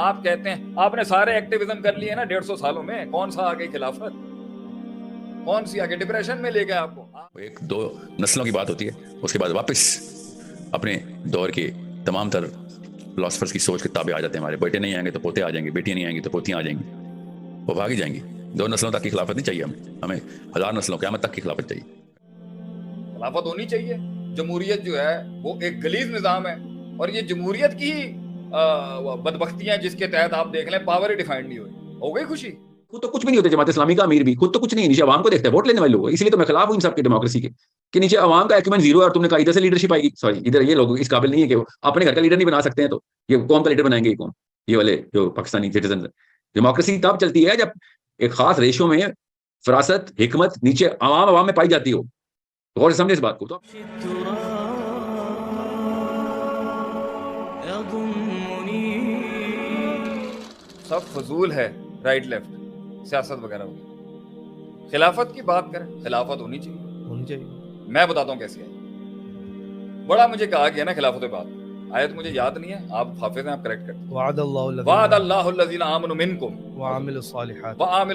آپ کہتے ہیں آپ نے سارے ایکٹیویزم کر لیے نا 150 سالوں میں, کون سا آ گئی خلافت, کون سی آگے ڈپریشن میں لے گئے آپ کو. ایک دو نسلوں کی بات ہوتی ہے, اس کے بعد واپس اپنے دور کے تمام تر فلاسفرز کی سوچ کے تابع آ جاتے ہیں. ہمارے بیٹے نہیں آئیں گے تو پوتے آ جائیں گے, بیٹیاں نہیں آئیں گی تو پوتیاں آ جائیں گی, وہ بھاگی جائیں گی. 2 نسلوں تک کی خلافت نہیں چاہیے ہمیں 1000 نسلوں قیامت تک کی خلافت چاہیے. خلافت ہونی چاہیے. جمہوریت جو ہے وہ ایک غلیظ نظام ہے, اور یہ جمہوریت کی بدبختیاں جس کے تحت آپ دیکھ لیں پاور ہی ڈیفائنڈ نہیں ہوئی. ہو گئی خوشی. خود تو کچھ بھی نہیں ہوتے, جماعت اسلامی کا امیر بھی خود تو کچھ نہیں ہے, نیچے عوام کو دیکھتا ہے ووٹ لینے والے لوگ. اس لیے تو میں خلاف ہوں ان سب کے ڈیموکریسی کے, کہ نیچے عوام کا ایکومنٹ زیرو ہے, اور تم نے کہا ادھر سے لیڈرشپ آئے گی. سوری, ادھر یہ لوگ اس قابل نہیں ہے کہ وہ اپنے گھر کا لیڈر نہیں بنا سکتے ہیں, تو یہ قوم کا لیڈر بنائیں گے یہ کون؟ یہ والے جو پاکستانی سٹیزن. ڈیموکریسی تب چلتی ہے جب ایک خاص ریشو میں فراست حکمت نیچے عوام میں پائی جاتی ہو. غور سے سمجھے اس بات کو. تو سب فضول ہے, رائٹ لیفٹ سیاست وغیرہ ہوگی. خلافت کی بات کریں, خلافت ہونی چاہیے. میں بتاتا ہوں کیسے ہے. بڑا مجھے کہا گیا نا خلافت بات, آیت مجھے یاد نہیں ہے, آپ حافظ ہیں, آپ کریکٹ کرتے ہیں. وعد اللہ الذین آمنوا منکم وعملوا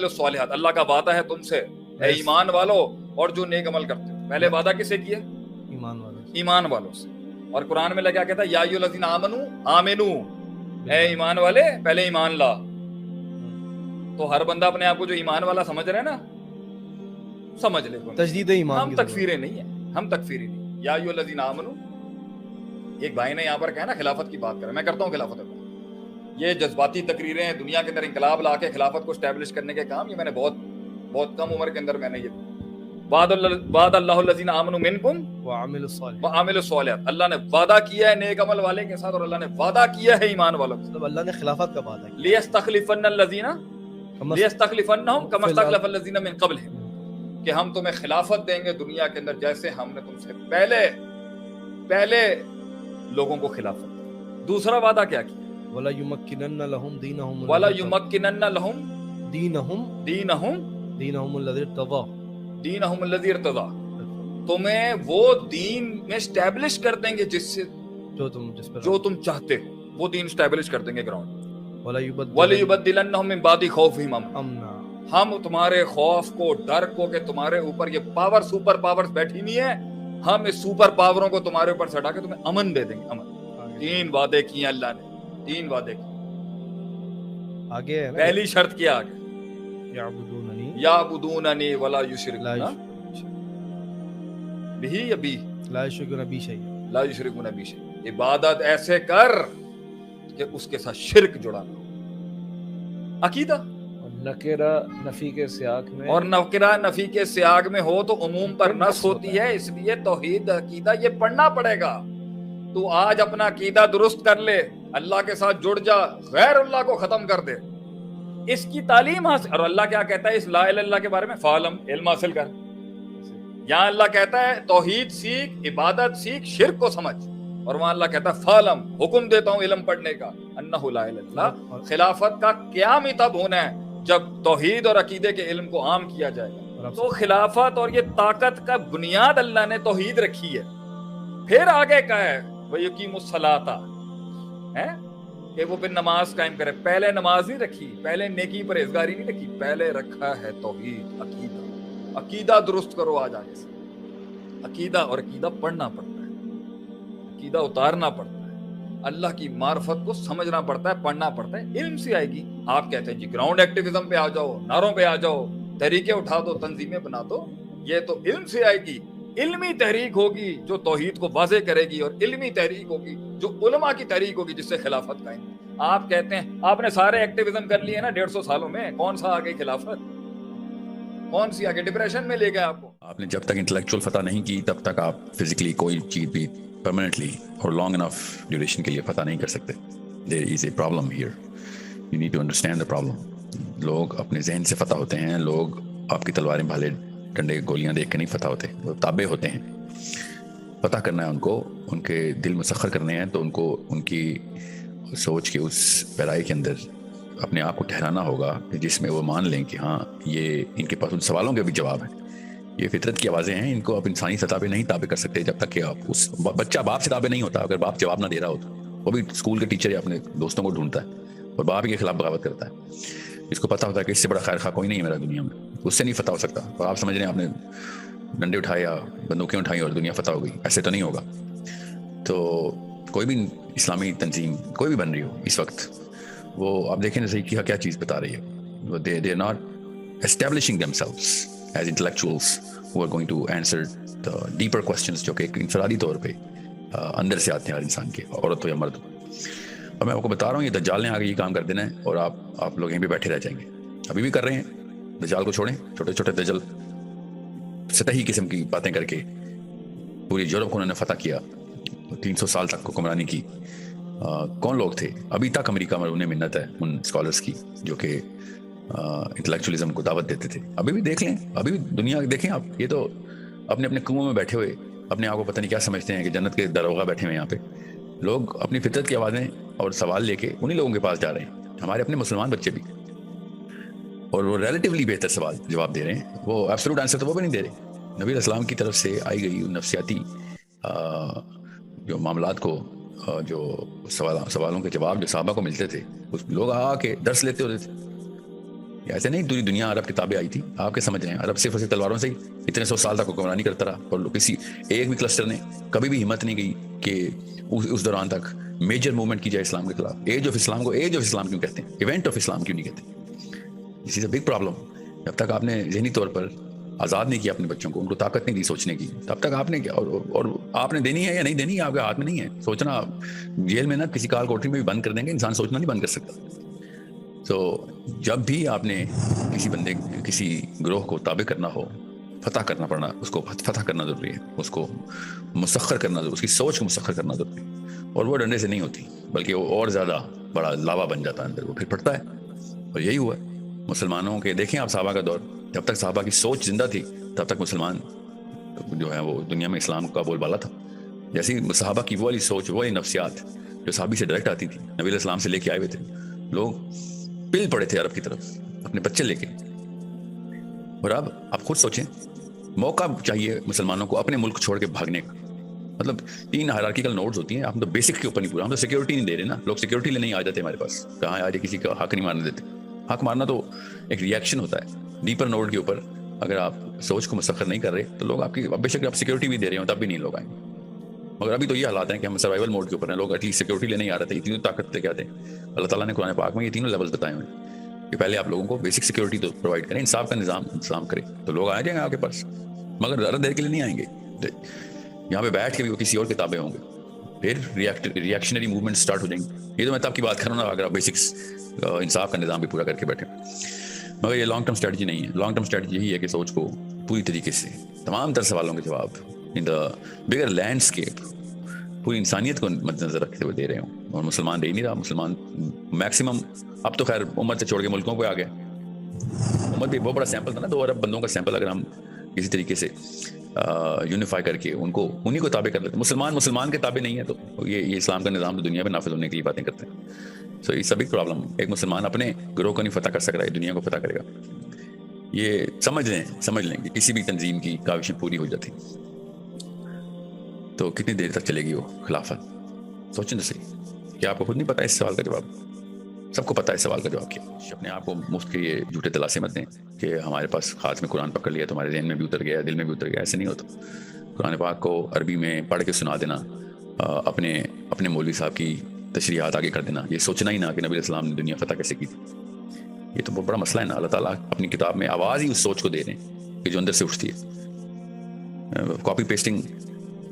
الصالحات. اللہ کا وعدہ ہے تم سے اے ایمان والو اور جو نیک عمل کرتے ہو. پہلے وعدہ کس سے کیا؟ ایمان والوں سے. اور قرآن میں کیا کہتا ہے؟ یا ایھا الذین آمنوا, اے ایمان والے پہلے ایمان لا. تو ہر بندہ اپنے آپ کو جو ایمان والا سمجھ رہا ہے نا, سمجھ لے تجدید ایمان. ہم تکفیریں نہیں ہیں, ہم تکفیری نہیں. یا ایھا الذین آمنوا, ایک بھائی نے یہاں پر کہا نا خلافت کی بات کریں, میں کرتا ہوں خلافت کی. یہ جذباتی تقریریں ہیں, دنیا کے اندر انقلاب لا کے خلافت کو اسٹیبلش کرنے کے کام, یہ میں نے بہت کم عمر کے اندر میں نے یہ وعد اللہ الذین آمنوا منکم وعملوا الصالحات. اللہ نے وعدہ کیا ہے نیک عمل والے کے ساتھ, اور اللہ نے وعدہ کیا ہے ایمان والوں کے ساتھ. اللہ نے خلافت کا وعدہ کیا. لیستخلفن الذین لیستخلفنہم کما استخلف الذین من قبلہم, کہ ہم تمہیں خلافت دیں گے دنیا کے اندر جیسے ہم نے تم سے پہلے لوگوں کو خلافت دی. دوسرا وعدہ کیا کیا؟ وَلَا يُمَكِّنَنَّ لَهُمْ دِينَهُمْ وَلَا يُمَكِّنَنَّ لَهُمْ دِينَهُمْ الَّذِي ارْتَضَىٰ. تمہیں وہ دین میں اسٹیبلش کر دیں گے جس تم چاہتے ہو, وہ دین اسٹیبلش کر دیں گے گراؤنڈ. وَلَيُبَدِّلَنَّهُم مِّن بَعْدِ خَوْفِهِمْ أَمْنًا. ہم تمہارے خوف کو, ڈر کو, کہ تمہارے اوپر یہ سپر پاورز بیٹھی نہیں ہے, ہم اس سپر پاوروں کو تمہارے اوپر سے ہٹا کے تمہیں امن دے دیں گے. امن. 3 وعدے کیے اللہ نے, 3 وعدے کیے. آگے پہلی شرط کیا آگے؟ یعبدوننی ولا یشرکون بہ یا بی لا یشرکون بی شیئا. لا یشرکون بی شیئا. عبادت ایسے کر کہ اس کے ساتھ شرک جڑا نہ ہو. عقیدہ نکرہ نفی کے سیاق میں, اور نکرہ نفی کے سیاق میں ہو تو عموم پر نص ہوتی ہے. اس لیے توحید عقیدہ یہ پڑھنا پڑے گا. تو آج اپنا عقیدہ درست کر لے, اللہ کے ساتھ جڑ جا, غیر اللہ کو ختم کر دے, اس کی تعلیم حاصل. اور اللہ کیا کہتا ہے اس لا الہ الا اللہ کے بارے میں؟ فعلم, علم حاصل کر. یہاں اللہ کہتا ہے توحید سیکھ, عبادت سیکھ, شرک کو سمجھ. اور وہاں اللہ کہتا ہے فعلم, حکم دیتا ہوں علم پڑھنے کا, انہ لا الہ الا اللہ. خلافت کا قیام ہی تب ہونا ہے جب توحید اور عقیدے کے علم کو عام کیا جائے گا. تو خلافت اور یہ طاقت کا بنیاد اللہ نے توحید رکھی ہے. پھر آگے کا ہے وَيُقِيمُ الصَّلَاةَ, کہ وہ پھر نماز قائم کرے. پہلے نماز نہیں رکھی, پہلے نیکی پرہیزگاری نہیں رکھی, پہلے رکھا ہے توحید, عقیدہ. عقیدہ درست کرو آج آگے سے. عقیدہ, اور عقیدہ پڑھنا پڑتا ہے, عقیدہ اتارنا پڑتا ہے, اللہ کی معرفت کو سمجھنا پڑتا ہے, پڑھنا پڑتا ہے. علم سے آئے گی. آپ کہتے ہیں جی گراؤنڈ ایکٹیویزم پہ آ جاؤ, نعروں پہ آ جاؤ, تحریکیں اٹھا دو, تنظیمیں بنا دو, یہ تو علم سے آئے گی. علمی تحریک ہوگی جو توحید کو واضح کرے گی, اور علمی تحریک ہوگی جو علماء کی تحریک ہوگی جس سے خلافت قائم. آپ کہتے ہیں آپ نے سارے ایکٹیویزم کر لیے نا 150 سالوں میں, کون سا آ گئی خلافت, کون سی آگے ڈپریشن میں لے گئے آپ کو. آپ نے جب تک انٹلیکچوئل فتح نہیں کی تب تک آپ فزیکلی کوئی چیز بھی پرماننٹلی اور لانگ انف ڈیوریشن کے لیے فتح نہیں کر سکتے. There is a problem here, you need to understand the problem. لوگ اپنے ذہن سے فتح ہوتے ہیں, لوگ آپ کی تلواریں بھالے ڈنڈے گولیاں دیکھ کے نہیں فتح ہوتے, وہ تابع ہوتے ہیں. فتح کرنا ہے ان کو, ان کے دل مسخر کرنے ہیں, تو ان کو ان کی سوچ کے اس پیرائی کے اندر اپنے آپ کو ٹھہرانا ہوگا جس میں وہ مان لیں کہ ہاں یہ ان کے پاس ان سوالوں کے بھی جواب ہیں. یہ فطرت کی آوازیں ہیں, ان کو آپ انسانی سطح پہ نہیں تابع کر سکتے جب تک کہ آپ اس بچہ باپ سے تابع نہیں ہوتا. اگر باپ جواب نہ دے رہا ہو تو وہ بھی اسکول کے ٹیچر یا اپنے دوستوں کو ڈھونڈتا ہے, اور باپ کے خلاف بغاوت کرتا ہے. اس کو پتا ہوتا ہے کہ اس سے بڑا خیر خواہ کوئی نہیں ہے میرا دنیا میں, اس سے نہیں فتح ہو سکتا. اور آپ سمجھ رہے ہیں آپ نے ڈنڈے اٹھائے یا بندوقیں اٹھائیں اور دنیا فتح ہو گئی, ایسے تو نہیں ہوگا. تو کوئی بھی اسلامی تنظیم کوئی بھی بن رہی ہو اس وقت, وہ آپ دیکھیں صحیح کیا چیز بتا رہی ہے. they are not establishing themselves as intellectuals who are going to answer the deeper questions جو کہ ایک انفرادی طور پہ اندر سے آتے ہیں ہر انسان کے, عورت ہو یا مرد ہو. اور میں آپ کو بتا رہا ہوں یہ دجال نے آگے یہ کام کر دینا ہے اور آپ لوگ یہیں پہ بیٹھے رہ جائیں گے. ابھی بھی کر رہے ہیں, دجال کو چھوڑیں. چھوٹے چھوٹے دجل سطحی قسم کی باتیں کر کے پوری یورپ کو انہوں نے فتح کیا, 300 سال تک حکمرانی کی. کون لوگ تھے؟ ابھی تک امریکہ میں انہیں منت ہے ان اسکالرس کی جو کہ انٹلیکچولی کو دعوت دیتے تھے. ابھی بھی دیکھ لیں, ابھی بھی دنیا دیکھیں آپ, یہ تو اپنے اپنے کنووں میں بیٹھے ہوئے اپنے آپ کو پتہ نہیں کیا سمجھتے ہیں کہ جنت کے دروغہ بیٹھے ہوئے. یہاں پہ لوگ اپنی فطرت کی آوازیں اور سوال لے کے انہی لوگوں کے پاس جا رہے ہیں, ہمارے اپنے مسلمان بچے بھی, اور وہ ریلیٹیولی بہتر سوال جواب دے رہے ہیں. وہ ایبسولوٹ آنسر تو وہ بھی نہیں دے رہے. نبی علیہ السلام کی طرف سے آئی گئی نفسیاتی جو معاملات کو, جو سوالوں کے جواب جو صحابہ کو ملتے تھے, اس لوگ آ کے درس لیتے ہوتے تھے. ایسے نہیں پوری دنیا عرب کتابیں آئی تھی, آپ کے سمجھ رہے ہیں عرب صرف اور صرف تلواروں سے ہی اتنے 100 سال تک حکمرانی کرتا رہا, اور کسی ایک بھی کلسٹر نے کبھی بھی ہمت نہیں گئی کہ اس دوران تک میجر موومنٹ کی جائے اسلام کے خلاف. ایج آف اسلام کو ایج آف اسلام کیوں کہتے ہیں, ایونٹ آف اسلام کیوں نہیں کہتے؟ اسی سے بگ پرابلم. جب تک آپ نے ذہنی طور پر آزاد نہیں کیا اپنے بچوں کو, ان کو طاقت نہیں دی سوچنے کی, تب تک آپ نے کیا, اور آپ نے دینی ہے یا نہیں دینی ہے آپ کے ہاتھ میں نہیں ہے. سوچنا جیل میں نہ کسی کال کوٹری میں بھی بند کر دیں گے, انسان سوچنا نہیں بند کر سکتا. تو جب بھی آپ نے کسی بندے کسی گروہ کو تابع کرنا ہو, فتح کرنا پڑنا, اس کو فتح کرنا ضروری ہے, اس کو مسخر کرنا ضروری, اس کی سوچ کو مسخر کرنا ضروری ہے. اور وہ ڈنڈے سے نہیں ہوتی, بلکہ وہ اور زیادہ بڑا لاوا بن جاتا ہے اندر, وہ پھر پھٹتا ہے. اور یہی ہوا مسلمانوں کے. دیکھیں آپ صحابہ کا دور, جب تک صحابہ کی سوچ زندہ تھی تب تک مسلمان جو ہے وہ دنیا میں اسلام کا بول بالا تھا. جیسی صحابہ کی وہ والی سوچ, وہ والی نفسیات جو صحابی سے ڈائریکٹ آتی تھی, نبی علیہ السلام سے لے کے آئے ہوئے تھے لوگ, پل پڑے تھے عرب کی طرف اپنے بچے لے کے. اور اب آپ خود سوچیں, موقع چاہیے مسلمانوں کو اپنے ملک چھوڑ کے بھاگنے کا. مطلب 3 ہائرارکیکل نوڈز ہوتی ہیں, ہم تو بیسک کے اوپر نہیں پورا, ہم تو سیکورٹی نہیں دے رہے نا. لوگ سیکورٹی لینے ہی آ جاتے ہیں ہمارے پاس, کہاں آ جائے کسی کا حق نہیں مارنے دیتے. حق مارنا تو ایک ریئیکشن ہوتا ہے ڈیپر نوڈ کے اوپر. اگر آپ سوچ کو مسخر نہیں کر رہے تو لوگ آپ کی, بے شک آپ سیکورٹی بھی دے رہے ہوں تب بھی نہیں لوگ آئیں. مگر ابھی تو یہ حالات ہیں کہ ہم سروائیول موڈ کے اوپر ہیں, لوگ ایٹ لیسٹ سیکورٹی لینے ہی آ رہے تھے. یہ تینوں طاقت لے کے آتے ہیں. اللہ تعالیٰ نے قرآن پاک میں یہ تینوں لیولز بتائے ہوئے ہیں کہ پہلے آپ لوگوں کو بیسک سیکورٹی تو پرووائڈ کریں, انصاف کا نظام کریں, تو لوگ آ جائیں گے آپ کے پاس. مگر زیادہ دیر کے لیے نہیں آئیں گے. یہاں پہ بیٹھ کے بھی وہ کسی اور کتابیں ہوں گے, پھر ریئیکشنری موومنٹ سٹارٹ ہو جائیں گے. یہ تو میں تب کی بات کر رہا ہوں اگر آپ بیسکس انصاف کا نظام بھی پورا کر کے بیٹھے. مگر یہ لانگ ٹرم اسٹریٹجی نہیں ہے. لانگ ٹرم اسٹریٹجی یہی ہے کہ سوچ کو پوری طریقے سے تمام تر سوالوں کے جواب ان دا بگر لینڈسکیپ پوری انسانیت کو مد نظر رکھتے ہوئے دے رہے ہوں. اور مسلمان دے نہیں رہا. مسلمان میکسیمم اب تو خیر امت سے چھوڑ کے ملکوں پہ آ گیا. امت بھی بہت بڑا سیمپل تھا نا, 2 ارب بندوں کا سیمپل. اگر ہم کسی طریقے سے یونیفائی کر کے ان کو انہی کو تابع کر لیتے. مسلمان کے تابع نہیں ہے تو یہ اسلام کا نظام دنیا میں نافذ ہونے کی باتیں کرتے ہیں. سو یہ سبھی پرابلم. ایک مسلمان اپنے گروہ کو نہیں فتح کر سک رہا ہے, دنیا کو فتح کرے گا. یہ سمجھ لیں کہ کسی بھی تنظیم کی کاوشیں پوری ہو جاتی تو کتنی دیر تک چلے گی وہ خلافت. سوچیں تو صحیح. کیا آپ کو خود نہیں پتا اس سوال کا جواب؟ سب کو پتا ہے اس سوال کا جواب کیا. اپنے آپ کو مفت کے یہ جھوٹے دلاسے مت دیں کہ ہمارے پاس ہاتھ میں قرآن پکڑ لیا تو ہمارے ذہن میں بھی اتر گیا, دل میں بھی اتر گیا. ایسے نہیں ہوتا. قرآن پاک کو عربی میں پڑھ کے سنا دینا, اپنے مولوی صاحب کی تشریحات آگے کر دینا, یہ سوچنا ہی نہ کہ نبی علیہ السلام نے دنیا فتح کیسے کی تھی. یہ تو بہت بڑا مسئلہ ہے نا. اللہ تعالیٰ اپنی کتاب میں آواز ہی اس سوچ کو دے رہے ہیں کہ جو اندر سے اٹھتی ہے. کاپی پیسٹنگ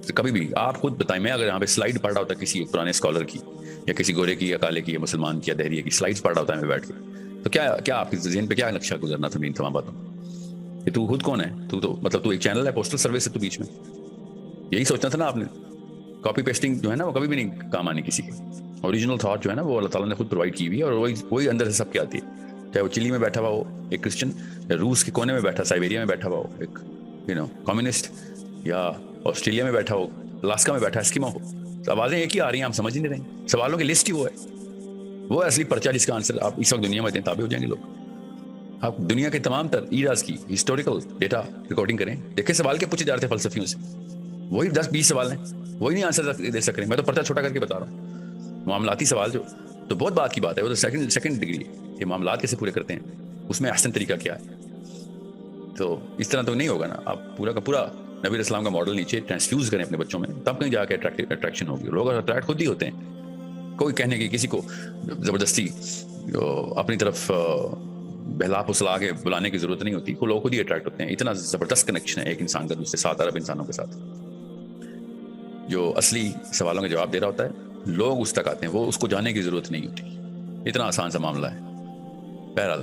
کبھی بھی آپ خود بتائیں. میں اگر یہاں پہ سلائڈ پڑھ رہا ہوتا کسی پرانے اسکالر کی یا کسی گورے کی یا کالے کی یا مسلمان کی یا دہریے کی سلائڈس پڑھ رہا ہوتا ہے میں بیٹھ کے, تو کیا آپ کے ذہن پہ کیا نقشہ گزرنا تھا ان تمام باتوں کہ تو خود کون ہے؟ تو ایک چینل ہے, پوسٹل سروس ہے تو بیچ میں. یہی سوچنا تھا نا آپ نے. کاپی پیسٹنگ جو ہے نا وہ کبھی بھی نہیں کام آنی کسی کی. اوریجنل تھاٹ جو ہے نا وہ اللہ تعالیٰ نے خود پرووائڈ کی ہوئی ہے, اور وہی اندر سے سب کے آتی ہے. چاہے وہ چلی میں بیٹھا ہوا ہو ایک کرسچن, یا روس کے کونے میں بیٹھا, سائبیریا میں بیٹھا ہوا ہو ایک کمیونسٹ, یا آسٹریلیا میں بیٹھا ہو, الاسکا میں بیٹھا, اسکیما ہو. آوازیں ایک ہی آ رہی ہیں, ہم سمجھ نہیں رہے. سوالوں کی لسٹ ہی وہ ہے اصلی پرچہ جس کا آنسر آپ اس وقت دنیا میں دیں, تابع ہو جائیں گے لوگ. آپ دنیا کے تمام تر ایراز کی ہسٹوریکل ڈیٹا ریکارڈنگ کریں, دیکھیں سوال کے پوچھے جا رہے تھے فلسفیوں سے, وہی 10-20 سوال ہیں, وہی نہیں آنسر دے سک رہے. میں تو پرچہ چھوٹا کر کے بتا رہا ہوں. معاملاتی سوال جو تو بہت بات کی بات ہے، وہ تو سیکنڈ ڈگری یہ معاملات کیسے پورے کرتے ہیں، اس میں احسن طریقہ کیا ہے. تو اس طرح تو نہیں ہوگا نا. آپ پورا کا پورا نبی علیہ السلام کا ماڈل نیچے ٹرانسفیوز کریں اپنے بچوں میں، تب کہیں جا کے اٹریکشن ہوگی. لوگ اٹریکٹ خود ہی ہوتے ہیں. کوئی کہنے کی کسی کو زبردستی اپنی طرف بہلا پھسلا کے بلانے کی ضرورت نہیں ہوتی. وہ لوگ خود ہی اٹریکٹ ہوتے ہیں. اتنا زبردست کنیکشن ہے ایک انسان کا دوسرے 7 ارب انسانوں کے ساتھ. جو اصلی سوالوں کے جواب دے رہا ہوتا ہے لوگ اس تک آتے ہیں، وہ اس کو جاننے کی ضرورت نہیں ہوتی. اتنا آسان سا معاملہ ہے. بہرحال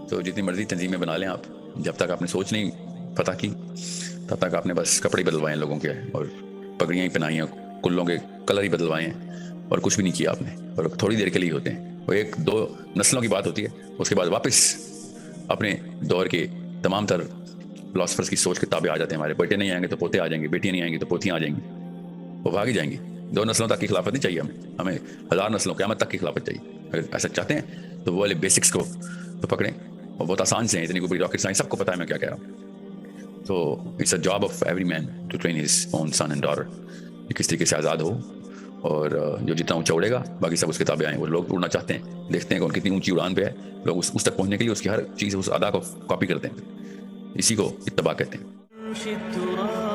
تو جتنی مرضی تنظیمیں بنا لیں آپ، جب تک آپ نے سوچ نہیں پتہ کی تب تک آپ نے بس کپڑے بدلوائے ہیں لوگوں کے، اور پگڑیاں ہی پہنائی ہیں، کلوں کے کلر ہی بدلوائے ہیں، اور کچھ بھی نہیں کیا آپ نے. اور تھوڑی دیر کے لیے ہوتے ہیں. وہ 1-2 نسلوں کی بات ہوتی ہے، اس کے بعد واپس اپنے دور کے تمام تر فلاسفرز کی سوچ کے تابع آ جاتے ہیں. ہمارے بیٹے نہیں آئیں گے تو پوتے آ جائیں گے، بیٹیاں نہیں آئیں گی تو پوتیاں آ جائیں گی. وہ بھاگ ہی جائیں گی. 2 نسلوں تک کی خلافت نہیں چاہیے ہمیں 1000 نسلوں قیامت تک کی خلافت چاہیے. اگر ایسا چاہتے ہیں تو وہ والے بیسکس کو تو پکڑیں، اور بہت آسان سے ہیں، اتنی کوئی راکٹ سائنس، سب کو پتہ ہے میں کیا کہہ رہا ہوں. تو it's a job of every man to train his own son and daughter, کہ کس طریقے سے آزاد ہو، اور جو جتنا اونچا اڑے گا باقی سب اس کے تابع آئیں. وہ لوگ اڑنا چاہتے ہیں، دیکھتے ہیں کہ ان کتنی اونچی اڑان پہ ہے، لوگ اس تک پہنچنے کے لیے اس کی ہر چیز، اس ادا کو کاپی کرتے ہیں. اسی کو اتباع کہتے ہیں.